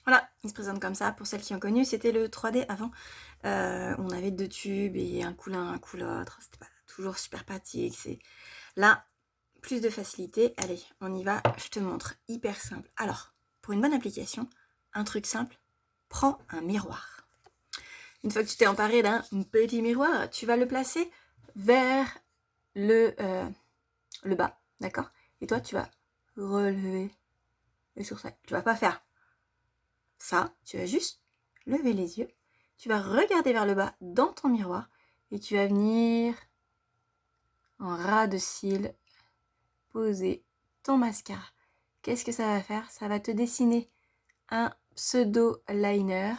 Voilà, il se présente comme ça. Pour celles qui ont connu, c'était le 3D avant. On avait 2 tubes et un coup l'un, un coup l'autre. C'était pas toujours super pratique. Là, plus de facilité. Allez, on y va. Je te montre. Hyper simple. Alors, pour une bonne application, un truc simple, prends un miroir. Une fois que tu t'es emparé d'un petit miroir, tu vas le placer vers le bas, d'accord? Et toi, tu vas relever le sourcil. Tu vas pas faire ça, tu vas juste lever les yeux. Tu vas regarder vers le bas dans ton miroir et tu vas venir en ras de cils poser ton mascara. Qu'est-ce que ça va faire? Ça va te dessiner un pseudo liner,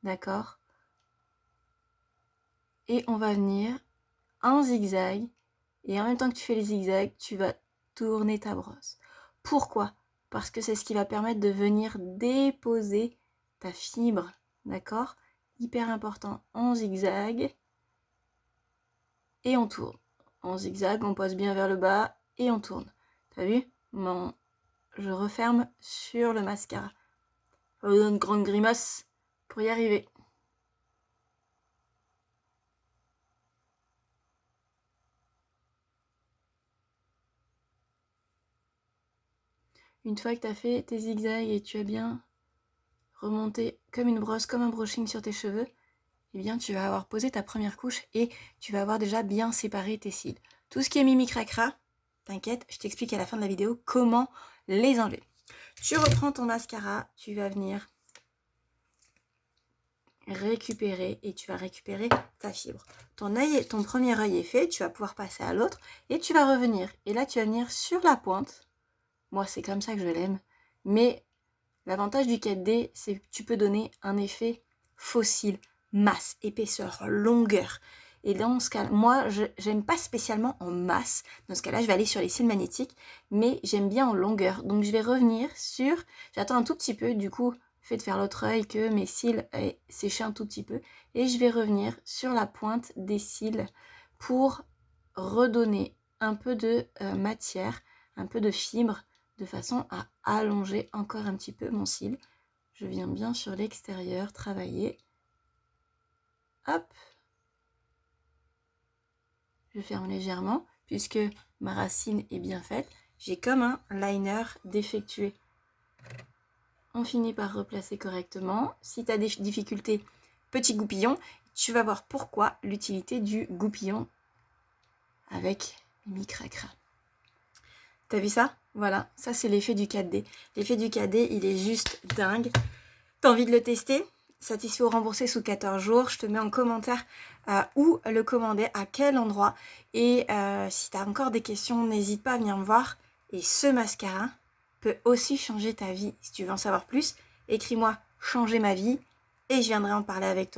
d'accord? Et on va venir en zigzag. Et en même temps que tu fais les zigzags, tu vas tourner ta brosse. Pourquoi? Parce que c'est ce qui va permettre de venir déposer ta fibre, d'accord? Hyper important, en zigzag. Et on tourne. En zigzag, on passe bien vers le bas et on tourne. T'as vu? Bon, je referme sur le mascara. Ça vous donne une grande grimace pour y arriver. Une fois que tu as fait tes zigzags et tu as bien remonté comme une brosse, comme un brushing sur tes cheveux, eh bien tu vas avoir posé ta première couche et tu vas avoir déjà bien séparé tes cils. Tout ce qui est mimi cracra, t'inquiète, je t'explique à la fin de la vidéo comment les enlever. Tu reprends ton mascara, tu vas venir récupérer et tu vas récupérer ta fibre. Ton premier œil est fait, tu vas pouvoir passer à l'autre et tu vas revenir. Et là, tu vas venir sur la pointe. Moi, c'est comme ça que je l'aime. Mais l'avantage du 4D, c'est que tu peux donner un effet fossile, masse, épaisseur, longueur. Et dans ce cas, moi, j'aime pas spécialement en masse. Dans ce cas-là, je vais aller sur les cils magnétiques, mais j'aime bien en longueur. Donc, je vais revenir sur... J'attends un tout petit peu, du coup, fait de faire l'autre œil que mes cils aient séché un tout petit peu. Et je vais revenir sur la pointe des cils pour redonner un peu de matière, un peu de fibre, de façon à allonger encore un petit peu mon cil. Je viens bien sur l'extérieur, travailler. Hop. Je ferme légèrement, puisque ma racine est bien faite. J'ai comme un liner défectué. On finit par replacer correctement. Si tu as des difficultés, petit goupillon, tu vas voir pourquoi l'utilité du goupillon avec Mimi Cracra. T'as vu ça? Voilà, ça c'est l'effet du 4D. L'effet du 4D, il est juste dingue. T'as envie de le tester? Satisfait ou remboursé sous 14 jours. Je te mets en commentaire où le commander, à quel endroit. Et si t'as encore des questions, n'hésite pas à venir me voir. Et ce mascara peut aussi changer ta vie. Si tu veux en savoir plus, écris-moi « changer ma vie » et je viendrai en parler avec toi.